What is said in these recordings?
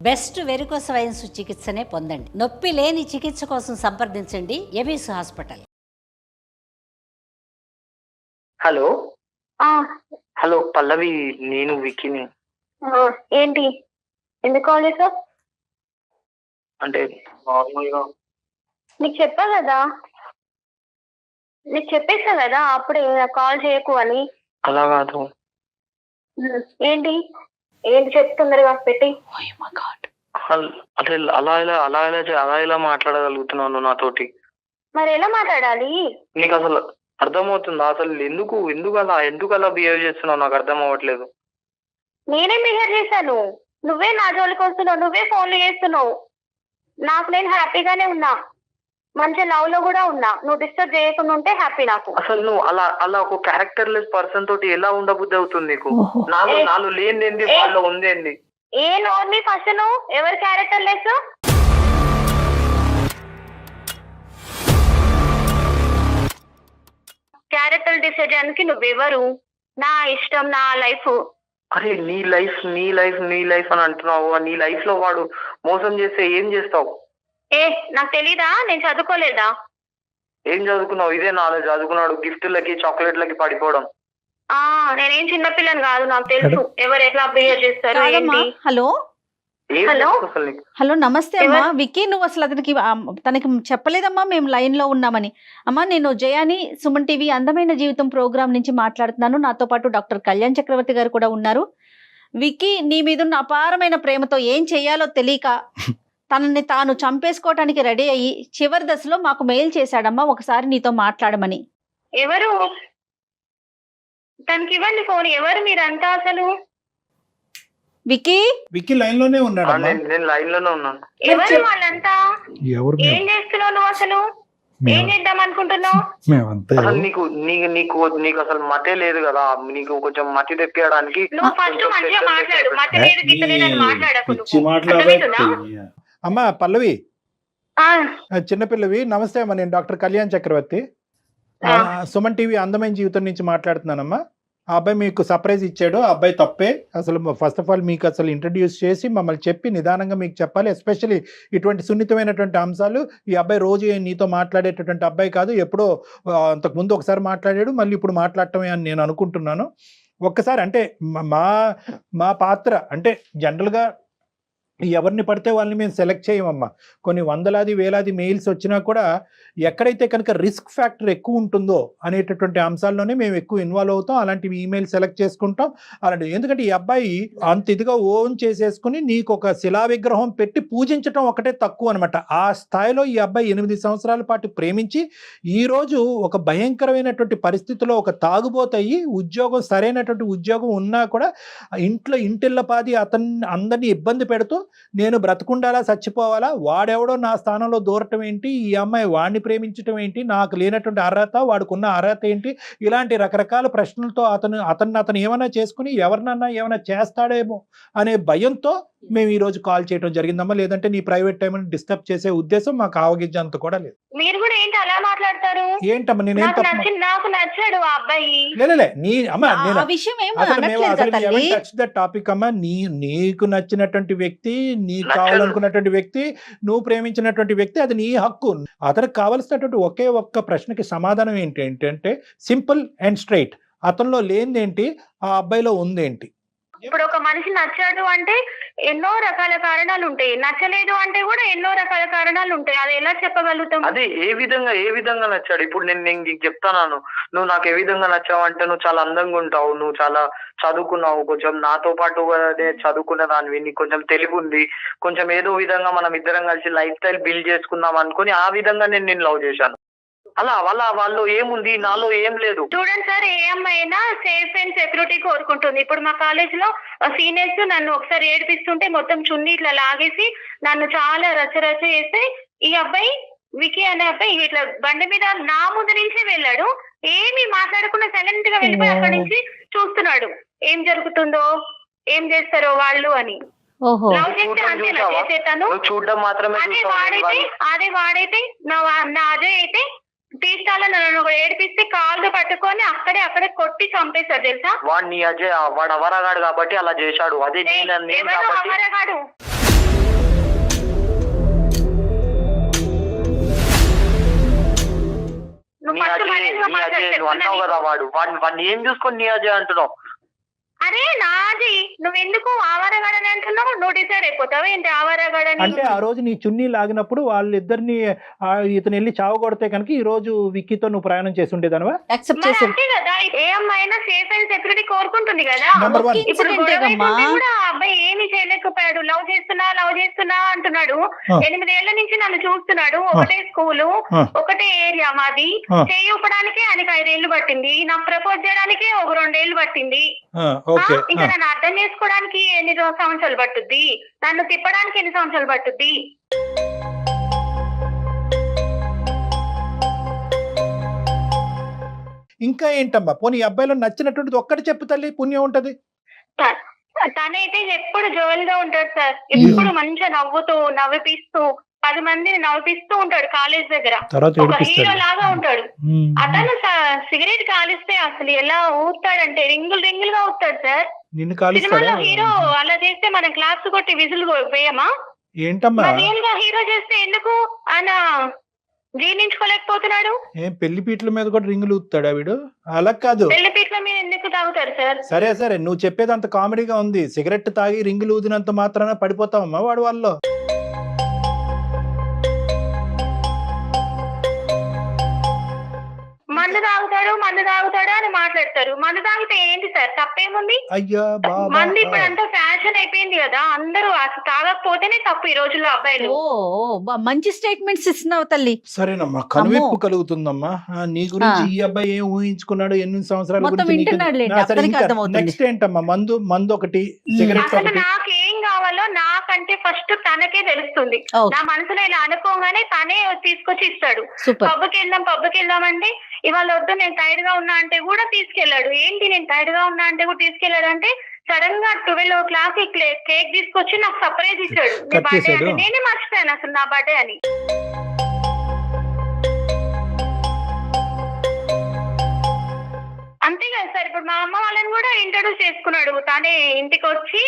Best varicose wines చికిత్సనే పొందండి. నొప్పి లేని చికిత్స కోసం సంప్రదించండి ఎబిస్ హాస్పిటల్. హలో హలో పల్లవి, నేను విక్కీని. ఏంటి, ఎందుకు కాల్ చేసావు? అంటే నార్మల్గా నీకు చెప్పేసా కదా అప్పుడే కాల్ చేయకు అని. అలా కాదు. ఏంటి ఏంటి చెప్తుందరుగా పెట్టి. అదే అలా ఎలా మాట్లాడగలుగుతున్నావు నువ్వు నాతోటి? మరి ఎలా మాట్లాడాలి? నీకు అసలు అర్థమవుతుందా? అసలు ఎందుకు అలా బిహేవ్ చేస్తున్నావు నాకు అర్థం అవ్వట్లేదు. నేనేం బిహేవ్ చేశాను? నువ్వే నా జోలికి వస్తున్నావు, నువ్వే ఫోన్లు చేస్తున్నావు. నాకు నేను హ్యాపీగానే ఉన్నా, మంచి లవ్ లో కూడా ఉన్నా. నువ్వు డిస్టర్బ్ చేయకుండా ఉంటే హ్యాపీ నాకు. అసలు నువ్వు అలా ఒక క్యారెక్టర్ లెస్ పర్సన్ తోటి ఎలా ఉండబుద్ధి అవుతుంది నీకు? నాలో లేనిదేంది, వాళ్ళలో ఉందేంది? ఏ నోర్ని ఫస్ట్ నువ్వు ఎవరి క్యారెక్టర్ లెస్? క్యారెక్టర్ డిసైడ్ చేయడానికి నువ్వెవరు? నా ఇష్టం, నా లైఫ్. అరే నీ లైఫ్ అని అంటున్నావు. నీ లైఫ్ లో వాడు మోసం చేస్తే ఏం చేస్తావు? నాకు తెలీదా? నేను చదువుకోలేదా? ఏం చదువుకున్నావు? ఇదే నాలెడ్జ్. చదువుకున్నాడు గిఫ్ట్లకి చాక్లెట్లకి పడిపోవడం. నేనేం చిన్నపిల్లని కాదు, నాకు తెలుసు ఎవరు ఎట్లా బిహేవ్ చేస్తారు. హలో హలో హలో నమస్తే అమ్మా. విక్కీ, నువ్వు అసలు తనకి చెప్పలేదమ్మా మేము లైన్ లో ఉన్నామని. అమ్మా, నేను జయాని, సుమన్ టీవీ అందమైన జీవితం ప్రోగ్రామ్ నుంచి మాట్లాడుతున్నాను. నాతో పాటు డాక్టర్ కళ్యాణ్ చక్రవర్తి గారు కూడా ఉన్నారు. విక్కీ నీ మీద ఉన్న అపారమైన ప్రేమతో ఏం చెయ్యాలో తెలియక తనని తాను చంపేసుకోవటానికి రెడీ అయ్యి చివరి దశలో మాకు మెయిల్ చేశాడమ్మా, ఒకసారి నీతో మాట్లాడమని. ఎవరు? తనకి ఇవ్వండి ఫోన్. ఎవరు మీరంతా అసలు? విక్కీ లైన్ లోనే ఉన్నాడు. నేను లైన్ లోనే ఉన్నాను. ఎవరు వాళ్ళంతా? ఏం చేస్తున్నావు నువ్వు? అసలు ఏం చేద్దాం అనుకుంటున్నావు? అసలు నీకు అసలు మతే లేదు కదా. నీకు కొంచెం మతి తెప్పేయడానికి నువ్వు ఫస్ట్ మంచిగా మాట్లాడు. మతి లేదు గిట్ట లేదని మాట్లాడకు. అమ్మా పల్లవి, చిన్నపిల్లవి, నమస్తే అమ్మా. నేను డాక్టర్ కళ్యాణ్ చక్రవర్తి, సుమన్ టీవీ అందమైన జీవితం నుంచి మాట్లాడుతున్నానమ్మా. ఆ అబ్బాయి మీకు సర్ప్రైజ్ ఇచ్చాడు. ఆ అబ్బాయి తప్పే. అసలు ఫస్ట్ ఆఫ్ ఆల్ మీకు అసలు ఇంట్రడ్యూస్ చేసి మమ్మల్ని చెప్పి నిదానంగా మీకు చెప్పాలి. ఎస్పెషల్లీ ఇటువంటి సున్నితమైనటువంటి అంశాలు. ఈ అబ్బాయి రోజు నీతో మాట్లాడేటటువంటి అబ్బాయి కాదు. ఎప్పుడో అంతకుముందు ఒకసారి మాట్లాడాడు, మళ్ళీ ఇప్పుడు మాట్లాడటమే అని నేను అనుకుంటున్నాను. ఒక్కసారి అంటే మా పాత్ర అంటే జనరల్గా ఎవరిని పడితే వాళ్ళని మేము సెలెక్ట్ చేయమమ్మా. కొన్ని వందలాది వేలాది మెయిల్స్ వచ్చినా కూడా ఎక్కడైతే కనుక రిస్క్ ఫ్యాక్టర్ ఎక్కువ ఉంటుందో అనేటటువంటి అంశాల్లోనే మేము ఎక్కువ ఇన్వాల్వ్ అవుతాం. అలాంటివి ఈమెయిల్ సెలెక్ట్ చేసుకుంటాం. అలాంటివి ఎందుకంటే ఈ అబ్బాయి అంత ఇదిగా ఓన్ చేసేసుకుని నీకు ఒక శిలా విగ్రహం పెట్టి పూజించడం ఒకటే తక్కువ అనమాట. ఆ స్థాయిలో ఈ అబ్బాయి 8 సంవత్సరాల పాటు ప్రేమించి ఈరోజు ఒక భయంకరమైనటువంటి పరిస్థితిలో ఒక తాగుబోతయ్యి ఉద్యోగం, సరైనటువంటి ఉద్యోగం ఉన్నా కూడా ఇంటిల్లపాది అందరినీ ఇబ్బంది పెడుతూ నేను బ్రతుకుండాలా చచ్చిపోవాలా, వాడెవడో నా స్థానంలో దూరటం ఏంటి, ఈ అమ్మాయి వాడిని ప్రేమించటం ఏంటి, నాకు లేనటువంటి అర్హత, వాడుకున్న అర్హత ఏంటి, ఇలాంటి రకరకాల ప్రశ్నలతో అతను ఏమైనా చేసుకుని ఎవరినన్నా ఏమైనా చేస్తాడేమో అనే భయంతో మేము ఈ రోజు కాల్ చేయడం జరిగిందమ్మా. లేదంటే నీ ప్రైవేట్ టైం డిస్టర్బ్ చేసే ఉద్దేశం మాకు ఆవగించేంత కూడా లేదు. మీరు కూడా ఏంటి అలా మాట్లాడతారు? ఏంటమ్మా నేనేం నాకు నచ్చాడు ఆ అబ్బాయి. టాపిక్ అమ్మా. నీకు నచ్చినటువంటి వ్యక్తి, నీకు కావాలనుకున్నటువంటి వ్యక్తి, నువ్వు ప్రేమించినటువంటి వ్యక్తి, అది నీ హక్కు. అతనికి కావలసినటువంటి ఒకే ఒక్క ప్రశ్నకి సమాధానం ఏంటంటే సింపుల్ అండ్ స్ట్రైట్. అతనిలో లేనిదేంటి, ఆ అబ్బాయిలో ఉందేంటి? ఇప్పుడు ఒక మనిషి నచ్చాడు అంటే ఎన్నో రకాల కారణాలు ఉంటాయి, నచ్చలేదు అంటే కూడా ఎన్నో రకాల కారణాలు ఉంటాయి. అది ఎలా చెప్పగలుగుతాం? అదే ఏ విధంగా నచ్చాడు? ఇప్పుడు నేను నీకు చెప్తాను, నువ్వు నాకు ఏ విధంగా నచ్చావు అంటే నువ్వు చాలా అందంగా ఉంటావు, నువ్వు చాలా చదువుకున్నావు, కొంచెం నాతో పాటు చదువుకున్న దానివి, నీకు కొంచెం తెలివి ఉంది, కొంచెం ఏదో విధంగా మనం ఇద్దరం కలిసి లైఫ్ స్టైల్ బిల్డ్ చేసుకుందాం అనుకుని ఆ విధంగా నేను నిన్ను లవ్ చేశాను. అలా వాళ్ళు ఏముంది, నాలో ఏం లేదు. చూడండి సార్, ఏ అమ్మాయి అయినా సేఫ్ అండ్ సెక్యూరిటీ కోరుకుంటుంది. ఇప్పుడు మా కాలేజ్ లో సీనియర్స్ నన్ను ఒకసారి ఏడిపిస్తుంటే మొత్తం చున్నీ ఇట్లా లాగేసి నన్ను చాలా రచ్చరచ్చ చేస్తే ఈ అబ్బాయి వికీ అనే అబ్బాయి ఇట్లా బండి మీద నా ముందు నుంచే వెళ్ళాడు. ఏమి మాట్లాడకుండా సైలెంట్ గా వెళ్ళిపోయి అక్కడి నుంచి చూస్తున్నాడు ఏం జరుగుతుందో, ఏం చేస్తారో వాళ్ళు అని. లవ్ చేస్తే అంతేనా చేసేతాను? అదే వాడైతే నా అజయ్ అయితే తీసాలో నన్ను ఏడిపిస్తే కాళ్ళు పట్టుకొని అక్కడే కొట్టి చంపేశాడు తెలుసా. వాడు నీ అజయ్, వాడు అవరగాడు కాబట్టి అలా చేశాడు. అదే అవరగాడు అజయ్ నువ్వు అన్నావు కదా వాడిని ఏం చూసుకొని నీ అజయ్ అంటున్నావు? అరే నాది, నువ్వెందుకు ఆవారగాడని అంటున్నావు? నువ్వు డిసైడ్ అయిపోతావు ఏంటి ఆవారగాడని? అంటే ఆ రోజు నీ చున్నీ లాగినప్పుడు వాళ్ళిద్దరిని ఇతను వెళ్ళి చావగొడితే కనుక ఈ రోజు విక్కీతో నువ్వు ప్రయాణం చేసి ఉండేదనవా? యాక్సెప్ట్ మరి చేసి అంతే కదా, ఏ అమ్మాయినా సేఫ్ అండ్ సెక్యూరిటీ కోరుకుంటుంది కదా. Number one. ఇప్పుడు Incident గొడవ ఏగమ్మా? అయిపోతే కూడా ఆ అబ్బాయి ఏమీ చేయలేకపోయాడు. లవ్ చేస్తున్నా అంటున్నాడు. 8 ఏళ్ల నుంచి నన్ను చూస్తున్నాడు. ఒకటే స్కూలు, ఒకటే ఏరియా మాది. చేయడానికి ఆయనకి 5 ఏళ్ళు పట్టింది. నాకు ప్రపోజ్ చేయడానికి ఒక 2 ఏళ్ళు పట్టింది. ఓకే. ఇంకా నన్ను అర్థం చేసుకోవడానికి ఎన్ని సంవత్సరాలు పట్టుద్ది? నన్ను తిప్పడానికి ఎన్ని సంవత్సరాలు పట్టుద్ది? ఇంకా ఏంటమ్మా, పోనీ ఈ అబ్బాయిలో నచ్చినటువంటిది ఒక్కటి చెప్పు తల్లి, పుణ్యం ఉంటది. తనైతే ఎప్పుడు జోవెల్ గా ఉంటాడు సార్. ఎప్పుడు మంచిగా నవ్విపిస్తూ 10 మందిని నవ్విపిస్తూ ఉంటాడు. కాలేజ్ దగ్గర ఒక హీరో లాగా ఉంటాడు. అతను సిగరెట్ కాలిస్తే అసలు ఎలా ఊస్తాడంటే రింగులుగా ఊస్తాడు సార్. నిన్ను కాలిస్తాడా? సినిమాలో హీరో అలా చేస్తే మనం క్లాప్స్ కొట్టి విజులు వేయమా? ఏంటమ్మా రియల్ గా హీరో చేస్తే ఎందుకు ఆయన జీర్ణించుకోలేకపోతున్నాడు? ఏం పెళ్లి పీటల మీద కూడా రింగులు ఊతాడా వీడు? అలా కాదు. పెళ్లి పీటల మీద ఎందుకు తాగుతారు సార్? సరే నువ్వు చెప్పేది అంత కామెడీగా ఉంది. సిగరెట్ తాగి రింగులు ఊదినంత మాత్రాన పడిపోతావమ్మా వాడు వాళ్ళు. మందు తాగుతాడు అని మాట్లాడతారు. మందు తాగితే ఏంటి సార్, తప్పేముంది? అయ్యా మందు ఇప్పుడు అంతా ఫ్యాషన్ అయిపోయింది కదా, అందరూ అసలు తాగకపోతేనే తప్పు ఈ రోజుల్లో అబ్బాయిలు. మంచి స్టేట్మెంట్స్ ఇస్తున్నావు తల్లి. సరేనమ్మా, కనువిప్పు కలుగుతుందమ్మా. నీ గురించి ఈ అబ్బాయి ఏం ఊహించుకున్నాడు, ఎన్ని సంవత్సరాల గురించి. నెక్స్ట్ ఏంటమ్మా? మందు ఒకటి, సిగరెట్ అసలు ఒకటి. నాకేం కావాలో నాకంటే ఫస్ట్ తనకే తెలుస్తుంది. నా మనసులో ఇలా అనుకోగానే తనే తీసుకొచ్చి ఇస్తాడు. పబ్కి వెళ్దాం అంటే ఇవాళ వద్దు నేను టైర్డ్ గా ఉన్నా అంటే కూడా తీసుకెళ్లాడు. ఏంటి నేను టైర్డ్ గా ఉన్నా అంటే కూడా తీసుకెళ్లాడు అంటే సడన్ గా 12 o'clock కేక్ తీసుకొచ్చి నాకు సర్ప్రైజ్ ఇచ్చాడు. నీ బర్త్డే అంటే నేనే మర్చిపోయాను అసలు నా బర్త్డే అని. అంతే కదా సార్. ఇప్పుడు మా అమ్మ వాళ్ళని కూడా ఇంట్రడ్యూస్ చేసుకున్నాడు. తనే ఇంటికి వచ్చి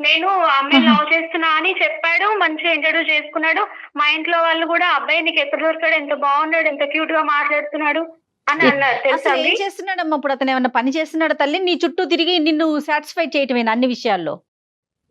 నేను అమ్మాయిని లవ్ చేస్తున్నా అని చెప్పాడు. మంచిగా ఇంట్రడ్యూస్ చేసుకున్నాడు. మా ఇంట్లో వాళ్ళు కూడా అబ్బాయి నీకు ఎప్పుడు దొరికాడు, ఎంత బాగున్నాడు, ఎంత క్యూట్ గా మాట్లాడుతున్నాడు అని అన్నారు. తెలుసా? ఏం చేస్తున్నాడమ్మా ఇప్పుడు అతను? ఏమన్నా పని చేస్తున్నాడు తల్లి? నీ చుట్టూ తిరిగి నిన్ను సాటిస్ఫై చేయటమేనా అన్ని విషయాల్లో?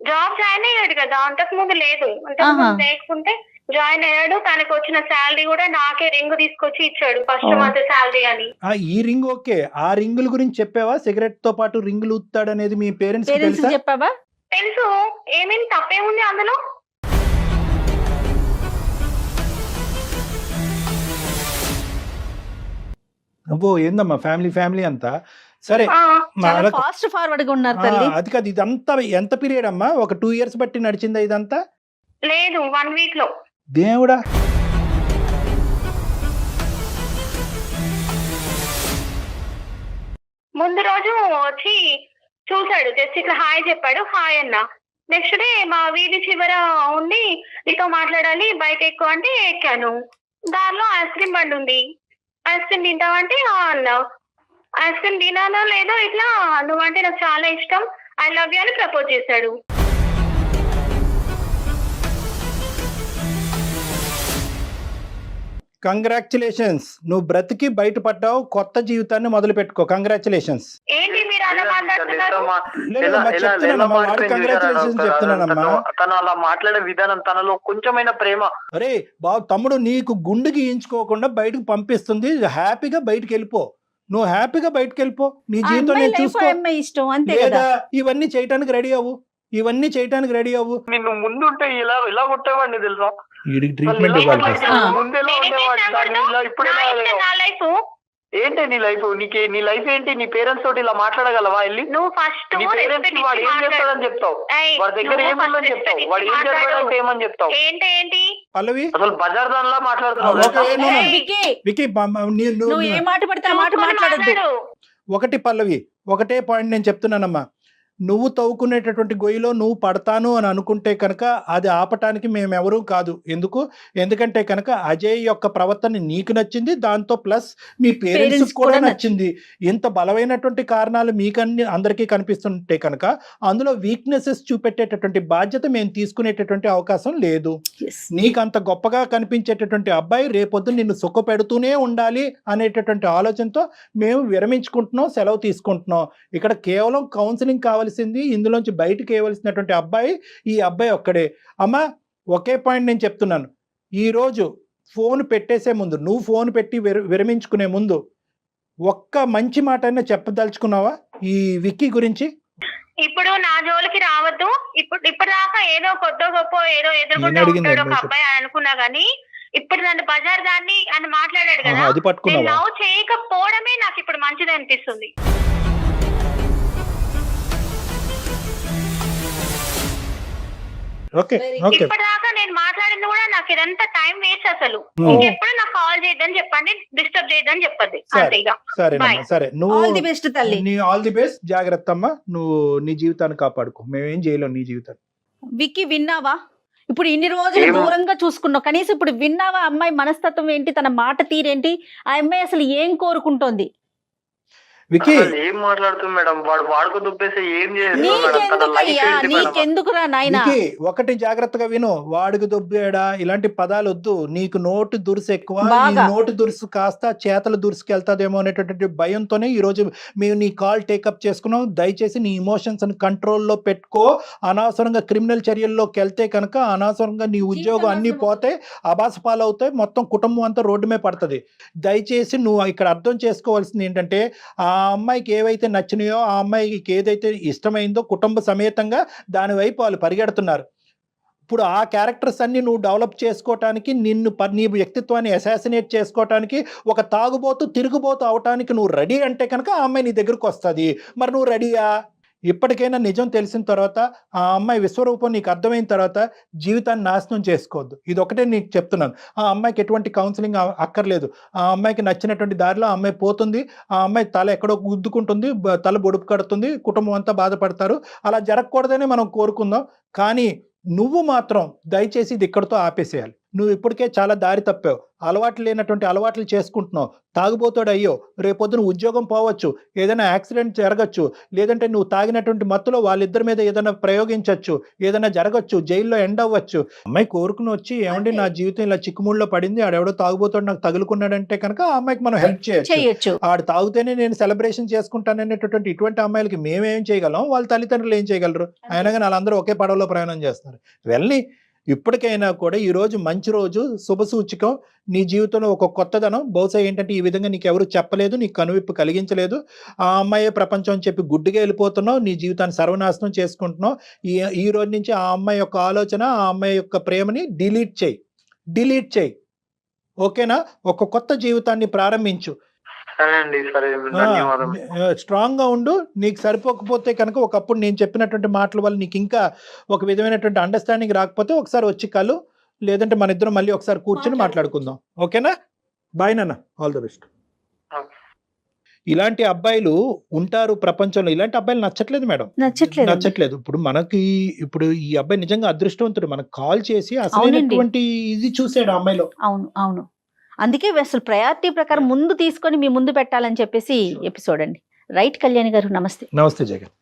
జాబ్ జాయిన్ అయ్యాడు కదా, అంతకు ముందు లేదు. లేకుంటే జాయిన్ అయ్యాడు. తనకు వచ్చిన శాలరీ కూడా నాకే రింగ్ తీసుకొచ్చి ఇచ్చాడు, ఫస్ట్ మంత్ శాలరీ అని. ఈ రింగ్ ఓకే. ఆ రింగుల గురించి చెప్పావా? సిగరెట్ తో పాటు రింగులు ఊతాడు అనేది మీ పేరెంట్స్ చెప్పావా? తెలుసు. ఏమేమి తప్పేముంది అందులో? అబ్బో ఏందమ్మా ఫ్యామిలీ అంతా. సరే ఫాస్ట్ ఫార్వర్డ్ గా ఉన్నారు తల్లి. అది కాదు, ఇదంతా ఎంత పీరియడ్ అమ్మా? ఒక 2 years బట్టి నడిచిందా ఇదంతా? లేదు, 1 week లో. దేవుడా. ముందు రోజు వచ్చి చూసాడు, జస్ట్ ఇట్లా హాయ్ చెప్పాడు, హాయ్ అన్నా. నెక్స్ట్ డే మా వీధి చివర ఉండి నీతో మాట్లాడాలి బైక్ ఎక్కువ అంటే ఎక్కాను. దారిలో ఐస్ క్రీమ్ బండి ఉంది. ఐస్ క్రీమ్ తింటావంటే అన్నా. ఐస్ క్రీమ్ తినానో లేదో ఇట్లా నువ్వంటే నాకు చాలా ఇష్టం, ఐ లవ్ యూ అని ప్రపోజ్ చేశాడు. కంగ్రాచులేషన్స్, నువ్వు బ్రతికి బయటపడ్డావు, కొత్త జీవితాన్ని మొదలు పెట్టుకో. కంగ్రాచులేషన్స్. ఏంటి మీరు అలా మాట్లాడుతున్నారు? తను అలా మాట్లాడే విధానం, తనలో కొంచెమైనా ప్రేమ. అరే బాబు, తమ్ముడు నీకు గుండు గీయించుకోకుండా బయటకు పంపిస్తుంది, హ్యాపీగా బయటకు వెళ్ళిపో. నువ్వు హ్యాపీగా బయటకు వెళ్ళిపో, నీ జీవితం నేను చూసుకో. లేదా ఇవన్నీ చేయడానికి రెడీ అవ్వు, నిన్ను ముందుంటే ఇలా కొట్టేవాడిని తెలుసా? ట్రీట్మెంట్ ముందెలా ఉండేవాడు, ఇప్పుడు ఏంటి నీ లైఫ్? నీ లైఫ్ ఏంటి? నీ పేరెంట్స్ తోటి ఇలా మాట్లాడగలవా? వెళ్ళి నువ్వు ఫస్ట్ నీ పేరెంట్స్ వాడు ఏం చేస్తాడని చెప్తావు, వాడి దగ్గర ఏముందని చెప్తావు, వాడు ఏం చేస్తాడంటే ఏమని చెప్తావు? ఏంటి పల్లవి అసలు బజార్ దానిలా మాట్లాడుతున్నావు. ఒకటి పల్లవి, ఒకటే పాయింట్ నేను చెప్తున్నానమ్మా. నువ్వు తవ్వుకునేటటువంటి గొయ్యిలో నువ్వు పడతాను అని అనుకుంటే కనుక అది ఆపటానికి మేమెవరూ కాదు. ఎందుకంటే కనుక అజయ్ యొక్క ప్రవర్తన నీకు నచ్చింది, దాంతో ప్లస్ మీ పేరెంట్స్ కూడా నచ్చింది. ఇంత బలమైనటువంటి కారణాలు అందరికీ కనిపిస్తుంటే కనుక అందులో వీక్నెసెస్ చూపెట్టేటటువంటి బాధ్యత మేము తీసుకునేటటువంటి అవకాశం లేదు. నీకు అంత గొప్పగా కనిపించేటటువంటి అబ్బాయి రేపొద్దు నిన్ను సుఖపెడుతూనే ఉండాలి అనేటటువంటి ఆలోచనతో మేము విరమించుకుంటున్నాం, సెలవు తీసుకుంటున్నాం. ఇక్కడ కేవలం కౌన్సిలింగ్ కావాల్సింది, ఇందులోంచి బయటకు వేయవలసినటువంటి అబ్బాయి ఈ అబ్బాయి ఒక్కడే. అమ్మా ఒకే పాయింట్ నేను చెప్తున్నాను, ఈరోజు ఫోన్ పెట్టేసే ముందు, నువ్వు ఫోన్ పెట్టి విరమించుకునే ముందు ఒక్క మంచి మాట అయినా చెప్పదలుచుకున్నావా ఈ విక్కీ గురించి? ఇప్పుడు నా జోలికి రావద్దు, ఇప్పటిదాకా ఏదో కొద్దో గొప్ప ఏదో ఎదుర్కొంటూ ఉంటాడు ఒక అబ్బాయి అని అనుకున్నా గానీ, ఇప్పుడు నన్ను బజార్ దాన్ని అని మాట్లాడాడు కదా, అది పట్టుకున్నావా? నేను లవ్ చేయకపోవడమే నాకు ఇప్పుడు మంచిది అనిపిస్తుంది. ఇప్పటిదాకా నేను మాట్లాడింది కూడా నాకు ఇదంతా టైం వేస్ట్. అసలు ఇంకెప్పుడు నాకు కాల్ చేయొద్దని చెప్పండి, డిస్టర్బ్ చేయొద్దని చెప్పండి. సరే, నువ్వు ఆల్ ది బెస్ట్ తల్లి. ఆల్ ది బెస్ట్, జాగ్రత్త అమ్మా. నువ్వు నీ జీవితాన్ని కాపాడుకో, మేమేం చేయలేం నీ జీవితాన్ని. విక్కీ విన్నావా? ఇప్పుడు ఇన్ని రోజులు దూరంగా చూసుకున్నావు, కనీసం ఇప్పుడు విన్నావా అమ్మాయి మనస్తత్వం ఏంటి, తన మాట తీరేంటి, ఆ అమ్మాయి అసలు ఏం కోరుకుంటోంది? విక్కీ ఏం మాట్లాడుతుంది మేడం, వాడుకు దుబ్బేసి ఏం నీకెందుకురా నాయనా? ఒకటి జాగ్రత్తగా విను, వాడికి దుబ్బేడా ఇలాంటి పదాలు వద్దు. నీకు నోటు దురుసు ఎక్కువ, నోటు దురుసు కాస్త చేతలు దురుసుకెళ్తాదేమో అనేటటువంటి భయంతోనే ఈ రోజు మేము నీ కాల్ టేకప్ చేసుకున్నాం. దయచేసి నీ ఇమోషన్స్ కంట్రోల్లో పెట్టుకో. అనవసరంగా క్రిమినల్ చర్యల్లోకి వెళ్తే కనుక అనవసరంగా నీ ఉద్యోగం అన్ని పోతే, అబాస పాలవుతాయి, మొత్తం కుటుంబం అంతా రోడ్డు మీద పడుతుంది. దయచేసి నువ్వు ఇక్కడ అర్థం చేసుకోవాల్సింది ఏంటంటే, ఆ అమ్మాయికి ఏవైతే నచ్చినాయో, ఆ అమ్మాయికి ఏదైతే ఇష్టమైందో కుటుంబ సమేతంగా దాని వైపు వాళ్ళు పరిగెడుతున్నారు. ఇప్పుడు ఆ క్యారెక్టర్స్ అన్ని నువ్వు డెవలప్ చేసుకోవటానికి, నీ వ్యక్తిత్వాన్ని అసాసినేట్ చేసుకోవటానికి, ఒక తాగుబోతు తిరుగుబోతు అవటానికి నువ్వు రెడీ అంటే కనుక ఆ అమ్మాయి నీ దగ్గరకు వస్తుంది. మరి నువ్వు రెడీయా? ఇప్పటికైనా నిజం తెలిసిన తర్వాత, ఆ అమ్మాయి విశ్వరూపం నీకు అర్థమైన తర్వాత జీవితాన్ని నాశనం చేసుకోవద్దు. ఇది ఒకటే నీకు చెప్తున్నాను. ఆ అమ్మాయికి ఎటువంటి కౌన్సిలింగ్ అక్కర్లేదు. ఆ అమ్మాయికి నచ్చినటువంటి దారిలో ఆ అమ్మాయి పోతుంది. ఆ అమ్మాయి తల ఎక్కడో గుద్దుకుంటుంది, తల బొడుపు కడుతుంది, కుటుంబం అంతా బాధపడతారు. అలా జరగకూడదని మనం కోరుకుందాం. కానీ నువ్వు మాత్రం దయచేసి ఇది ఇక్కడితో ఆపేసేయాలి. నువ్వు ఇప్పటికే చాలా దారి తప్పావు, అలవాట్లు లేనటువంటి అలవాట్లు చేసుకుంటున్నావు, తాగుబోతాడు అయ్యో, రేపొద్దున ఉద్యోగం పోవచ్చు, ఏదైనా యాక్సిడెంట్ జరగచ్చు, లేదంటే నువ్వు తాగినటువంటి మత్తులో వాళ్ళిద్దరి మీద ఏదైనా ప్రయోగించవచ్చు, ఏదైనా జరగచ్చు, జైల్లో ఎండ్ అవ్వచ్చు. అమ్మాయి కోరుకుని వచ్చి ఏమండి నా జీవితం ఇలా చిక్కుముళ్ళలో పడింది, ఆడెవడో తాగుబోతాడు నాకు తగులుకున్నాడంటే కనుక ఆ అమ్మాయికి మనం హెల్ప్ చేయొచ్చు. ఆడు తాగితేనే నేను సెలబ్రేషన్ చేసుకుంటాననేటటువంటి ఇటువంటి అమ్మాయిలకి మేమేం చేయగలం, వాళ్ళ తల్లిదండ్రులు ఏం చేయగలరు? అయినా కానీ వాళ్ళందరూ ఒకే పడవలో ప్రయాణం చేస్తున్నారు. వెళ్ళి ఇప్పటికైనా కూడా ఈరోజు మంచి రోజు, శుభసూచకం. నీ జీవితంలో ఒక కొత్తదనం. బహుశా ఏంటంటే ఈ విధంగా నీకు ఎవరు చెప్పలేదు, నీకు కనువిప్పు కలిగించలేదు. ఆ అమ్మాయే ప్రపంచం అని చెప్పి గుడ్డిగా వెళ్ళిపోతున్నావు, నీ జీవితాన్ని సర్వనాశనం చేసుకుంటున్నావు. ఈ రోజు నుంచి ఆ అమ్మాయి యొక్క ఆలోచన, ఆ అమ్మాయి యొక్క ప్రేమని డిలీట్ చేయి. ఓకేనా? ఒక కొత్త జీవితాన్ని ప్రారంభించు. స్ట్రాంగ్ గా ఉండు. నీకు సరిపోకపోతే కనుక ఒకప్పుడు నేను చెప్పినటువంటి మాటల వల్ల నీకు ఇంకా ఒక విధమైనటువంటి అండర్స్టాండింగ్ రాకపోతే ఒకసారి వచ్చి కలు, లేదంటే మన ఇద్దరం మళ్ళీ ఒకసారి కూర్చొని మాట్లాడుకుందాం. ఓకేనా? బాయ్ నాన్న, ఆల్ ద బెస్ట్. ఇలాంటి అబ్బాయిలు ఉంటారు ప్రపంచంలో. ఇలాంటి అబ్బాయిలు నచ్చట్లేదు మేడం, నచ్చట్లేదు. ఇప్పుడు ఈ అబ్బాయి నిజంగా అదృష్టవంతుడు. మనకు కాల్ చేసి అసలైనటువంటి ఇది చూసాడు అమ్మాయిలో. అవును. అందుకే అసలు ప్రయారిటీ ప్రకారం ముందు తీసుకొని మీ ముందు పెట్టాలని చెప్పేసి ఎపిసోడ్ అండి. రైట్ కళ్యాణి గారు, నమస్తే. నమస్తే జగన్.